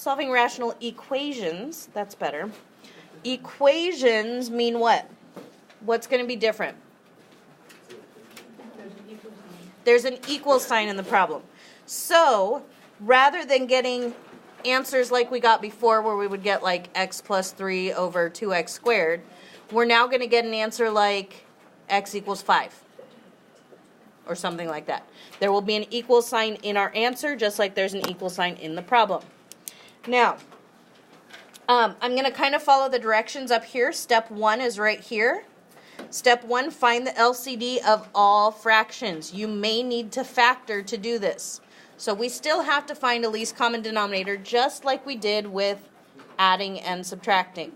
Solving rational equations, that's better. Equations mean what? What's going to be different? There's an equal sign in the problem. So, rather than getting answers like we got before where we would get like x plus 3 over 2x squared, we're now going to get an answer like x equals 5 or something like that. There will be an equal sign in our answer just like there's an equal sign in the problem. Now, I'm going to kind of follow the directions up here. Step 1 is right here. Step 1, find the LCD of all fractions. You may need to factor to do this. So we still have to find a least common denominator just like we did with adding and subtracting.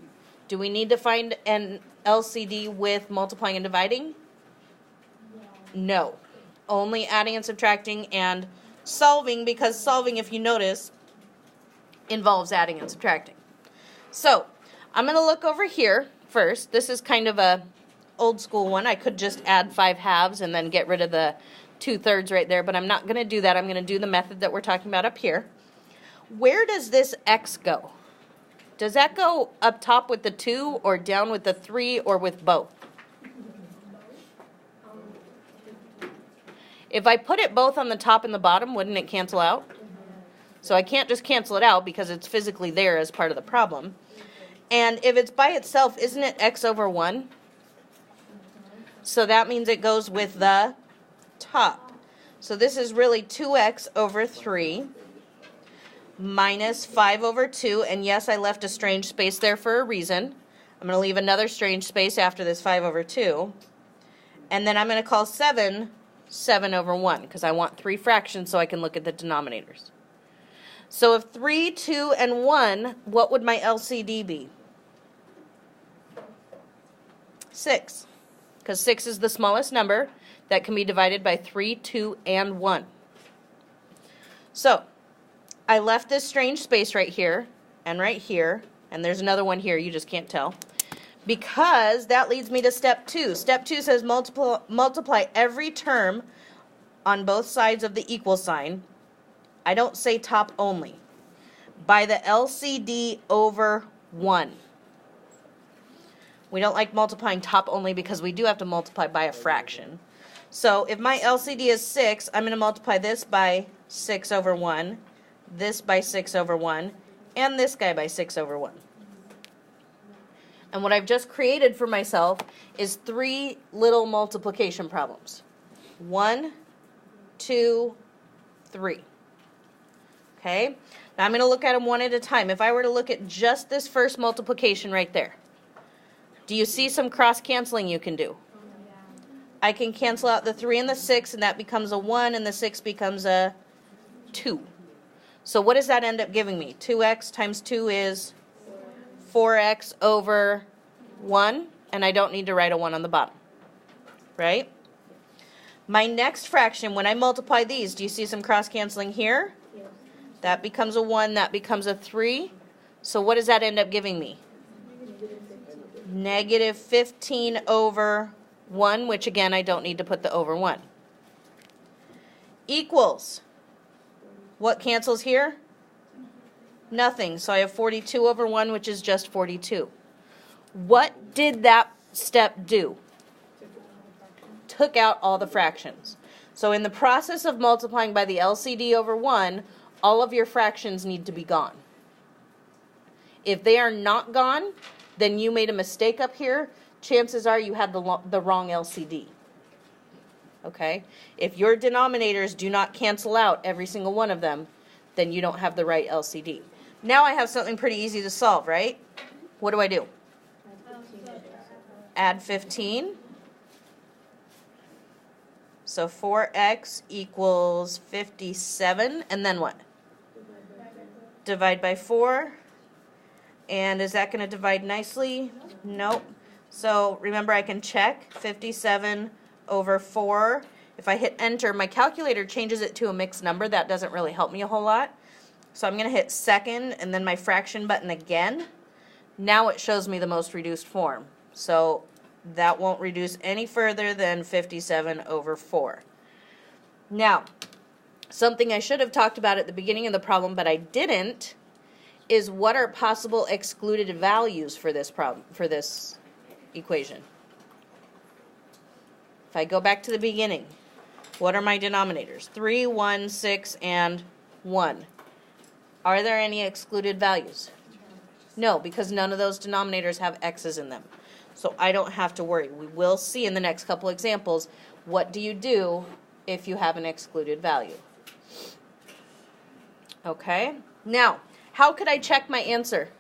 Do we need to find an LCD with multiplying and dividing? No. Only adding and subtracting and solving, because solving, if you notice, involves adding and subtracting. So I'm going to look over here first. This is kind of a old school one. I could just add 5 halves and then get rid of the 2/3 right there, but I'm not going to do that. I'm going to do the method that we're talking about up here. Where does this x go? Does that go up top with the 2 or down with the 3 or with both? If I put it both on the top and the bottom, wouldn't it cancel out? So I can't just cancel it out because it's physically there as part of the problem. And if it's by itself, isn't it x over 1? So that means it goes with the top. So this is really 2x over 3 minus 5 over 2. And yes, I left a strange space there for a reason. I'm going to leave another strange space after this 5 over 2. And then I'm going to call 7 over 1 because I want 3 fractions so I can look at the denominators. So if 3, 2, and 1, what would my LCD be? 6. Because 6 is the smallest number that can be divided by 3, 2, and 1. So, I left this strange space right here, and there's another one here, you just can't tell, because that leads me to step 2. Step 2 says multiply every term on both sides of the equal sign. I don't say top only. By the LCD over 1. We don't like multiplying top only because we do have to multiply by a fraction. So if my LCD is 6, I'm going to multiply this by 6 over 1, this by 6 over 1, and this guy by 6 over 1. And what I've just created for myself is 3 little multiplication problems. 1, 2, 3. Okay? Now I'm going to look at them one at a time. If I were to look at just this first multiplication right there, do you see some cross-canceling you can do? I can cancel out the 3 and the 6, and that becomes a 1, and the 6 becomes a 2. So what does that end up giving me? 2x times 2 is 4x over 1, and I don't need to write a 1 on the bottom. Right? My next fraction, when I multiply these, do you see some cross-canceling here? Yes. That becomes a 1, that becomes a 3. So what does that end up giving me? Negative 15 over 1, which again, I don't need to put the over 1. Equals. What cancels here? Nothing. So I have 42 over 1, which is just 42. What did that step do? Took out all the fractions. So in the process of multiplying by the LCD over 1, all of your fractions need to be gone. If they are not gone, then you made a mistake up here. Chances are you had the wrong LCD. Okay? If your denominators do not cancel out every single one of them, then you don't have the right LCD. Now I have something pretty easy to solve, right? What do I do? Add 15. So 4x equals 57. And then what? Divide by 4. And is that going to divide nicely? Nope. So remember, I can check 57 over 4. If I hit enter, my calculator changes it to a mixed number. That doesn't really help me a whole lot. So I'm going to hit second and then my fraction button again. Now it shows me the most reduced form. So that won't reduce any further than 57 over 4. Now, something I should have talked about at the beginning of the problem, but I didn't, is what are possible excluded values for this problem, for this equation. If I go back to the beginning, what are my denominators? 3, 1, 6, and 1. Are there any excluded values? No, because none of those denominators have x's in them. So I don't have to worry. We will see in the next couple examples, what do you do if you have an excluded value? Okay, now, how could I check my answer?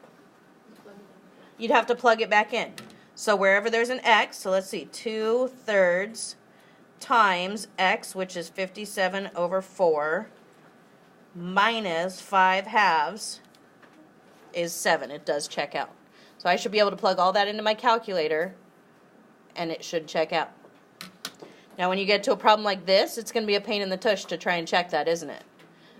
You'd have to plug it back in. So wherever there's an x, so let's see, 2/3 times x, which is 57 over 4, minus 5/2 is 7. It does check out. So I should be able to plug all that into my calculator, and it should check out. Now when you get to a problem like this, it's going to be a pain in the tush to try and check that, isn't it?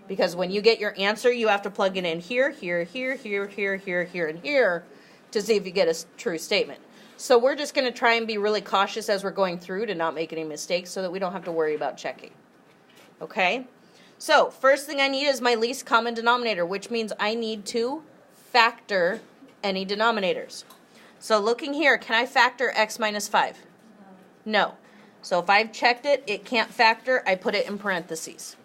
Because when you get your answer, you have to plug it in here, here, here, here, here, here, here, and here to see if you get a true statement. So we're just going to try and be really cautious as we're going through to not make any mistakes so that we don't have to worry about checking. Okay? So first thing I need is my least common denominator, which means I need to factor any denominators. So looking here, can I factor x minus 5? No. So if I've checked it, it can't factor, I put it in parentheses.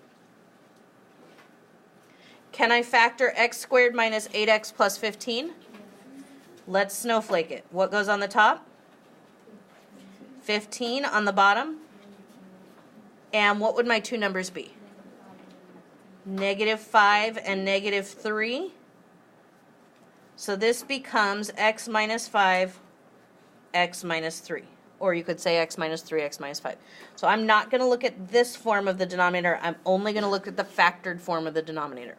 Can I factor x squared minus 8x plus 15? Let's snowflake it. What goes on the top? 15 on the bottom. And what would my two numbers be? -5 and -3. So this becomes x minus 5, x minus 3. Or you could say x minus 3, x minus 5. So I'm not going to look at this form of the denominator. I'm only going to look at the factored form of the denominator.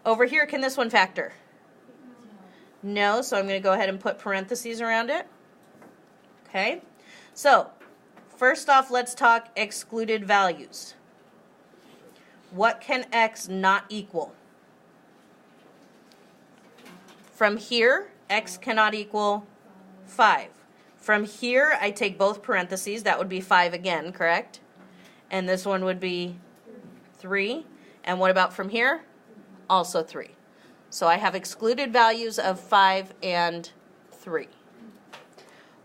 Over here, can this one factor? No, so I'm going to go ahead and put parentheses around it. Okay, so first off, let's talk excluded values. What can x not equal? From here, x cannot equal 5. From here, I take both parentheses. That would be 5 again, correct? And this one would be 3. And what about from here? Also 3. So I have excluded values of 5 and 3.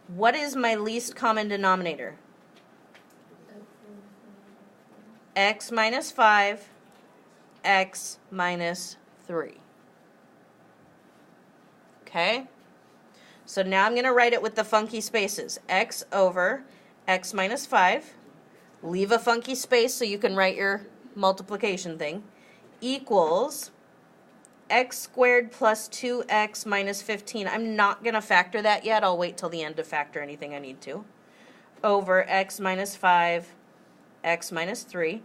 What is my least common denominator? X minus 5, x minus 3. Okay? So now I'm going to write it with the funky spaces. X over x minus 5. Leave a funky space so you can write your multiplication thing. Equals x squared plus 2x minus 15. I'm not going to factor that yet. I'll wait till the end to factor anything I need to. Over x minus 5, x minus 3.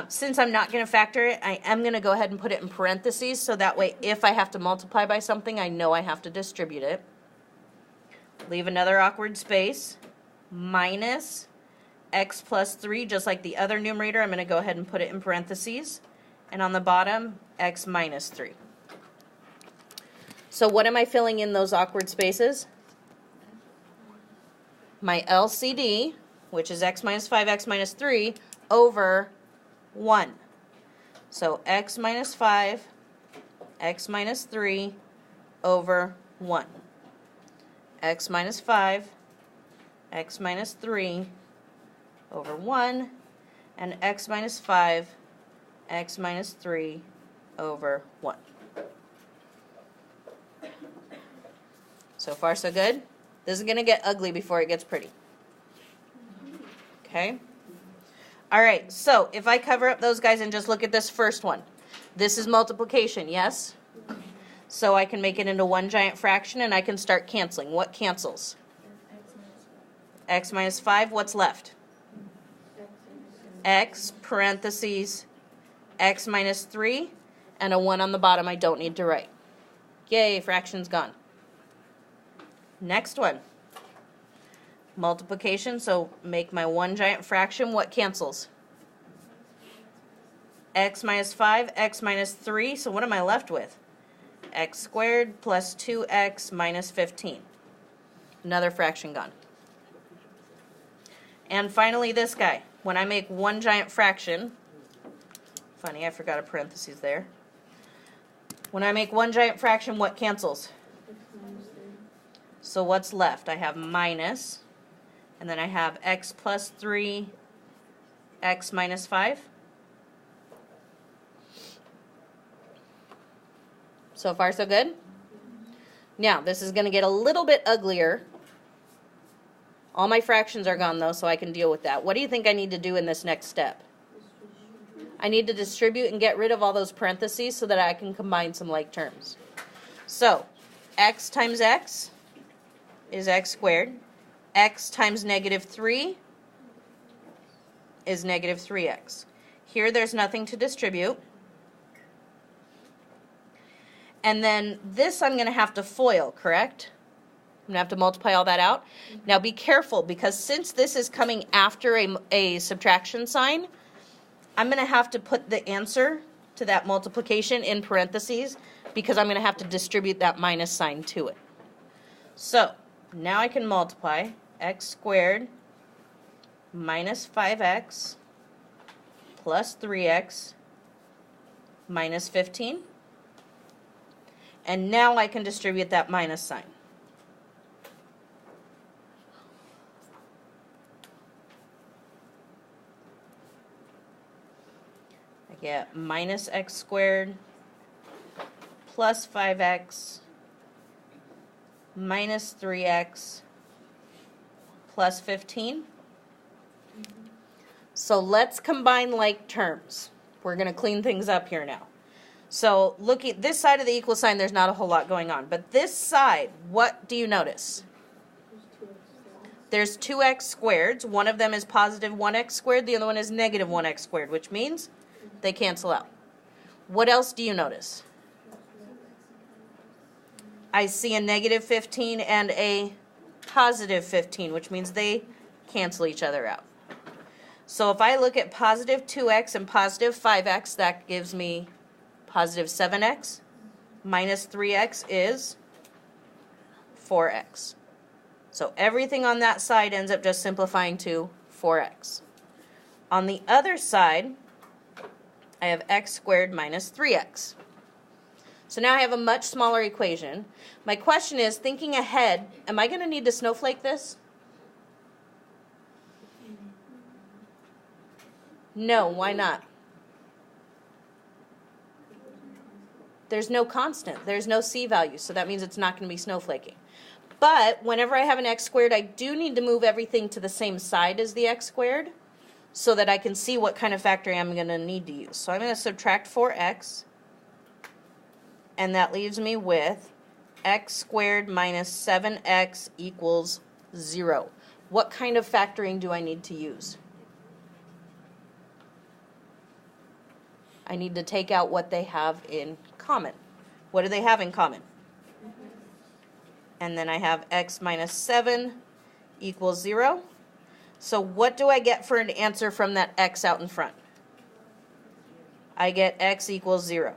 Since I'm not going to factor it, I am going to go ahead and put it in parentheses, so that way if I have to multiply by something, I know I have to distribute it. Leave another awkward space. Minus x plus 3, just like the other numerator, I'm going to go ahead and put it in parentheses. And on the bottom, x minus 3. So what am I filling in those awkward spaces? My LCD, which is x minus 5, x minus 3, over 1. So x minus 5, x minus 3, over 1. X minus 5, x minus 3, over 1. And x minus 5, x minus 3 over 1. So far, so good? This is going to get ugly before it gets pretty. Okay? All right, so if I cover up those guys and just look at this first one. This is multiplication, yes? So I can make it into one giant fraction and I can start canceling. What cancels? X minus 5, what's left? X, parentheses, x minus 3, and a 1 on the bottom I don't need to write. Yay, fraction's gone. Next one. Multiplication, so make my one giant fraction. What cancels? X minus 5, x minus 3, so what am I left with? X squared plus 2x minus 15. Another fraction gone. And finally this guy. When I make one giant fraction, funny, I forgot a parentheses there. When I make one giant fraction, what cancels? So what's left? I have minus, and then I have x plus 3, x minus 5. So far, so good? Now, this is going to get a little bit uglier. All my fractions are gone, though, so I can deal with that. What do you think I need to do in this next step? I need to distribute and get rid of all those parentheses so that I can combine some like terms. So, x times x is x squared. X times negative 3 is negative 3x. Here there's nothing to distribute. And then this I'm going to have to FOIL, correct? I'm going to have to multiply all that out. Now be careful, because since this is coming after a subtraction sign, I'm going to have to put the answer to that multiplication in parentheses, because I'm going to have to distribute that minus sign to it. So now I can multiply x squared minus 5x plus 3x minus 15. And now I can distribute that minus sign. I get minus x squared plus 5x minus 3x plus 15. So let's combine like terms. We're going to clean things up here now. So looking at this side of the equal sign, there's not a whole lot going on. But this side, what do you notice? There's 2x squareds. One of them is positive 1x squared. The other one is negative 1x squared, which means they cancel out. What else do you notice? I see a negative 15 and a positive 15, which means they cancel each other out. So if I look at positive 2x and positive 5x, that gives me positive 7x minus 3x is 4x. So everything on that side ends up just simplifying to 4x. On the other side, I have x squared minus 3x. So now I have a much smaller equation. My question is, thinking ahead, am I going to need to snowflake this? No, why not? There's no constant. There's no c value, so that means it's not going to be snowflaking. But whenever I have an x squared, I do need to move everything to the same side as the x squared so that I can see what kind of factoring I'm going to need to use. So I'm going to subtract 4x, and that leaves me with x squared minus 7x equals 0. What kind of factoring do I need to use? I need to take out what they have in common. What do they have in common? And then I have x minus 7 equals 0. So what do I get for an answer from that x out in front? I get x equals 0.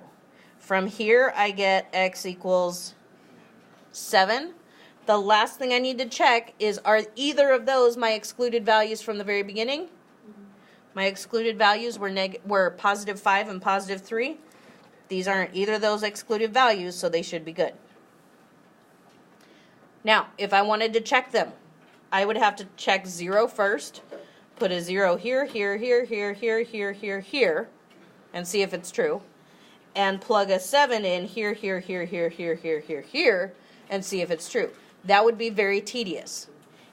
From here, I get x equals 7. The last thing I need to check is, are either of those my excluded values from the very beginning? My excluded values were positive 5 and positive 3. These aren't either of those excluded values, so they should be good. Now, if I wanted to check them, I would have to check 0 first, put a 0 here, here, here, here, here, here, here, here, and see if it's true. And plug a 7 in here, here, here, here, here, here, here, here, and see if it's true. That would be very tedious.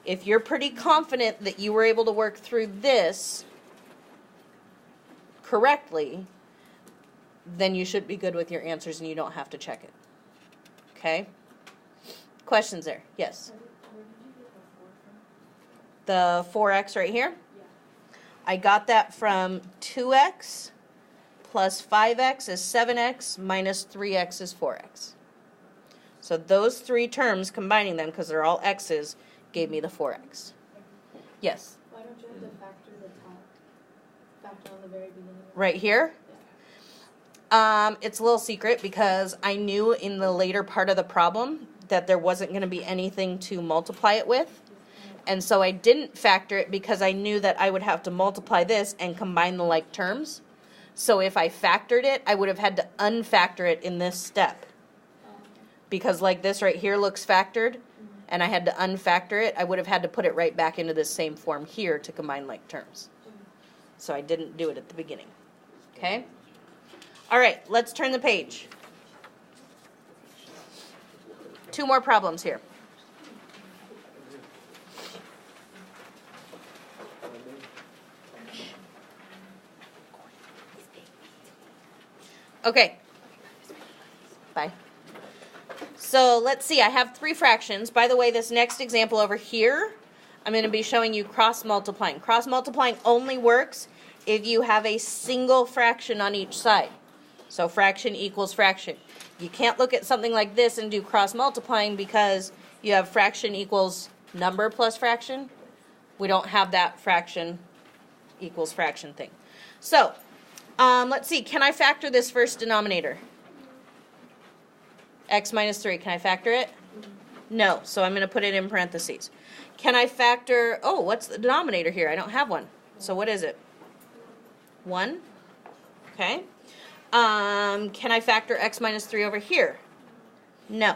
If you're pretty confident that you were able to work through this correctly, then you should be good with your answers and you don't have to check it. Okay? Questions there? Yes? The 4x right here? I got that from 2x plus 5x is 7x minus 3x is 4x. So those three terms, combining them, because they're all x's, gave me the 4x. Yes? Why don't you have to factor the top? Factor on the very beginning? Right here? It's a little secret because I knew in the later part of the problem that there wasn't going to be anything to multiply it with. And so I didn't factor it because I knew that I would have to multiply this and combine the like terms. So if I factored it, I would have had to unfactor it in this step. Because like this right here looks factored, and I had to unfactor it, I would have had to put it right back into this same form here to combine like terms. So I didn't do it at the beginning. Okay? All right, let's turn the page. 2 more problems here. Okay. Bye. So let's see, I have 3 fractions. By the way, this next example over here, I'm going to be showing you cross multiplying. Cross multiplying only works if you have a single fraction on each side. So fraction equals fraction. You can't look at something like this and do cross multiplying because you have fraction equals number plus fraction. We don't have that fraction equals fraction thing. So let's see, can I factor this first denominator? X minus 3, can I factor it? No, so I'm going to put it in parentheses. Can I factor, oh, what's the denominator here? I don't have one. So what is it? 1? Okay. Can I factor x minus 3 over here? No.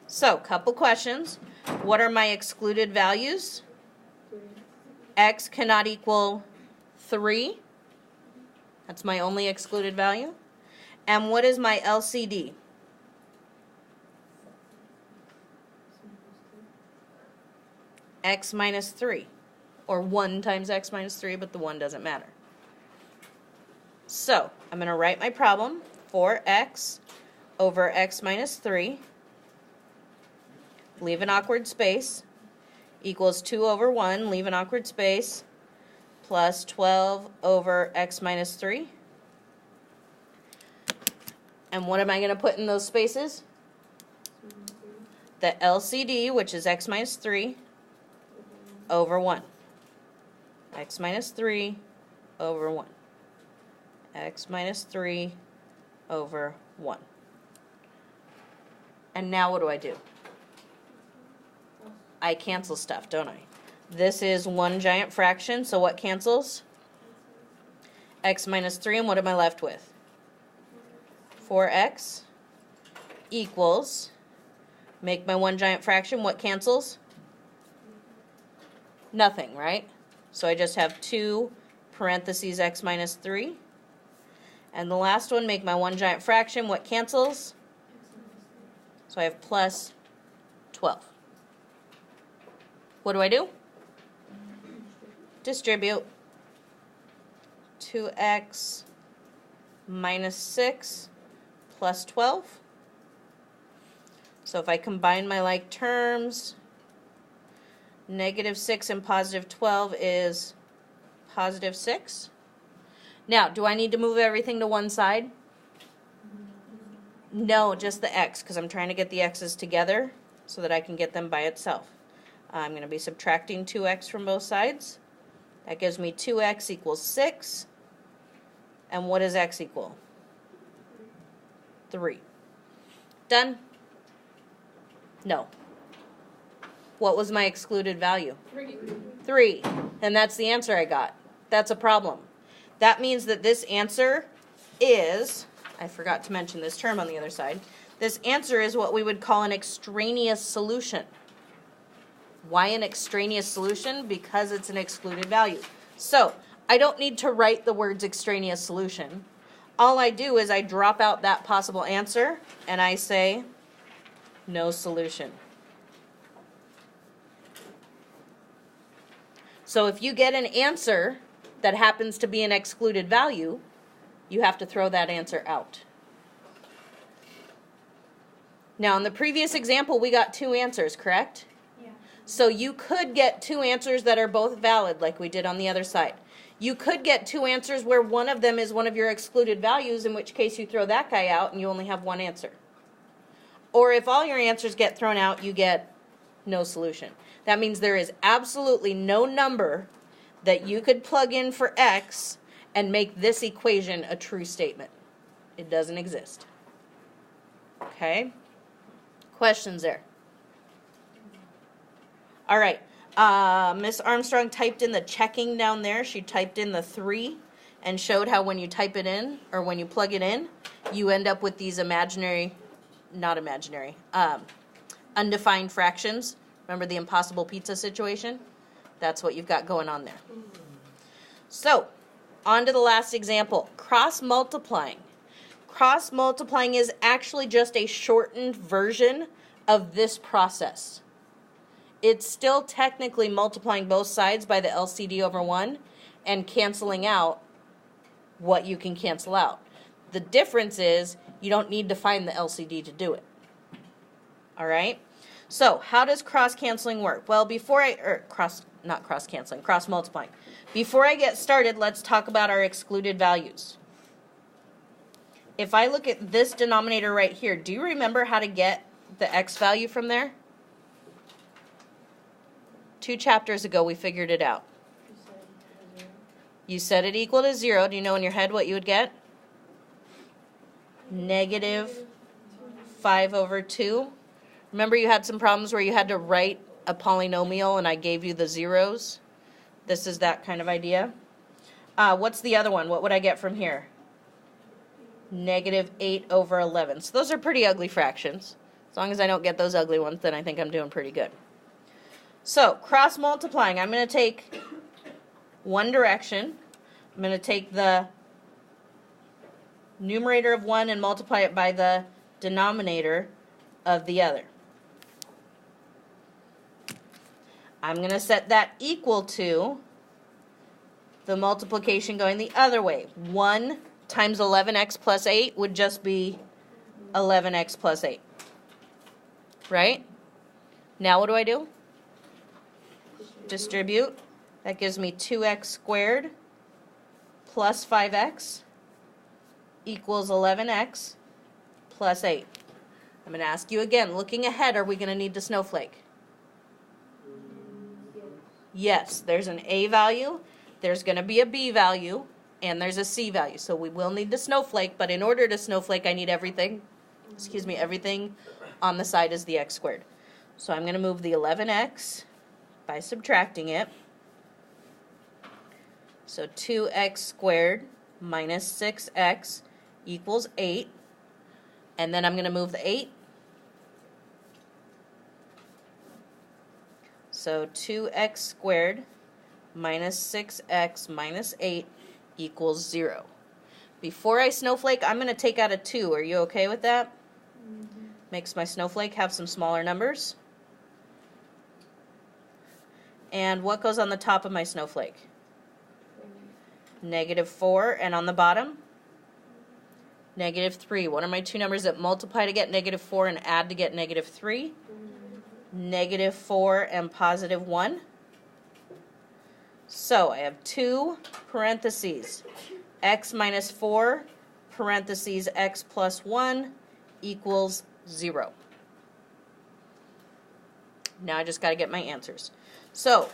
So, couple questions. What are my excluded values? X cannot equal 3. That's my only excluded value. And what is my LCD? X minus 3. Or 1 times x minus 3, but the 1 doesn't matter. So, I'm going to write my problem. 4x over x minus 3. Leave an awkward space. Equals 2 over 1. Leave an awkward space. Plus 12 over x minus 3. And what am I going to put in those spaces? The LCD, which is x minus 3, over 1. X minus 3 over 1. X minus 3 over 1. And now what do? I cancel stuff, don't I? This is one giant fraction, so what cancels? X minus 3, and what am I left with? 4x equals, make my one giant fraction, what cancels? Nothing, right? So I just have 2 parentheses x minus 3. And the last one, make my one giant fraction, what cancels? So I have plus 12. What do? Distribute. 2x minus 6 plus 12. So if I combine my like terms, negative 6 and positive 12 is positive 6. Now, do I need to move everything to one side? No, just the x, because I'm trying to get the x's together so that I can get them by itself. I'm going to be subtracting 2x from both sides. That gives me 2x equals 6. And what does x equal? 3. Done? No. What was my excluded value? 3. And that's the answer I got. That's a problem. That means that this answer is, I forgot to mention this term on the other side, this answer is what we would call an extraneous solution. Why an extraneous solution? Because it's an excluded value. So, I don't need to write the words extraneous solution. All I do is I drop out that possible answer and I say no solution. So if you get an answer that happens to be an excluded value, you have to throw that answer out. Now, in the previous example, we got 2 answers, correct? Yeah. So you could get 2 answers that are both valid, like we did on the other side. You could get 2 answers where one of them is one of your excluded values, in which case you throw that guy out and you only have one answer. Or if all your answers get thrown out, you get no solution. That means there is absolutely no number that you could plug in for x and make this equation a true statement. It doesn't exist. Okay? Questions there? All right. Miss Armstrong typed in the checking down there. She typed in the 3. and showed how when you type it in, or when you plug it in, you end up with these undefined fractions. Remember the impossible pizza situation? That's what you've got going on there. So, on to the last example, cross-multiplying. Cross-multiplying is actually just a shortened version of this process. It's still technically multiplying both sides by the LCD over 1 and canceling out what you can cancel out. The difference is you don't need to find the LCD to do it. All right? So, how does cross-canceling work? Well, cross-multiplying. Before I get started, let's talk about our excluded values. If I look at this denominator right here, do you remember how to get the x value from there? 2 chapters ago, we figured it out. You set it equal to 0. Do you know in your head what you would get? Negative 5 over 2. Remember you had some problems where you had to write a polynomial and I gave you the zeros? This is that kind of idea. What's the other one? What would I get from here? Negative 8 over 11. So those are pretty ugly fractions. As long as I don't get those ugly ones, then I think I'm doing pretty good. So, cross-multiplying. I'm going to take one direction. I'm going to take the numerator of one and multiply it by the denominator of the other. I'm going to set that equal to the multiplication going the other way. 1 times 11x plus 8 would just be 11x plus 8. Right? Now what do I do? Distribute. That gives me 2x squared plus 5x equals 11x plus 8. I'm going to ask you again, looking ahead, are we going to need the snowflake? Yes, there's an A value, there's going to be a B value, and there's a C value. So we will need the snowflake, but in order to snowflake, I need everything on the side is the x squared. So I'm going to move the 11x by subtracting it. So 2x squared minus 6x equals 8. And then I'm going to move the 8. So 2x squared minus 6x minus 8 equals 0. Before I snowflake, I'm going to take out a 2. Are you okay with that? Mm-hmm. Makes my snowflake have some smaller numbers. And what goes on the top of my snowflake? Negative 4. And on the bottom? Negative 3. What are my two numbers that multiply to get negative 4 and add to get negative 3? Negative 4 and positive 1. So I have 2 parentheses. X minus 4 parentheses x plus 1 equals 0. Now I just got to get my answers. So,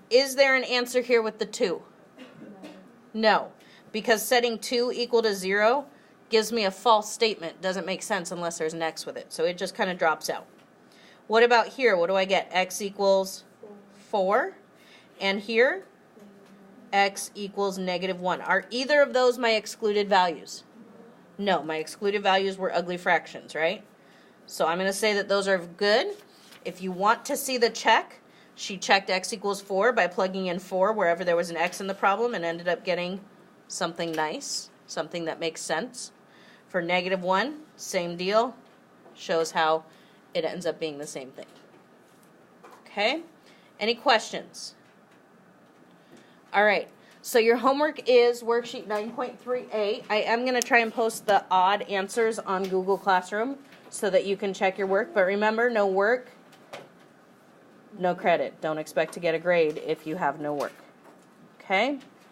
is there an answer here with the 2? No. Because setting 2 equal to 0 gives me a false statement. Doesn't make sense unless there's an x with it. So it just kind of drops out. What about here? What do I get? X equals 4. And here, x equals negative 1. Are either of those my excluded values? No, my excluded values were ugly fractions, right? So I'm going to say that those are good. If you want to see the check, she checked x equals 4 by plugging in 4 wherever there was an x in the problem and ended up getting something nice, something that makes sense. For negative 1, same deal. Shows how it ends up being the same thing. Okay? Any questions? All right. So your homework is worksheet 9.3a. I am going to try and post the odd answers on Google Classroom so that you can check your work. But remember, no work, no credit. Don't expect to get a grade if you have no work. Okay?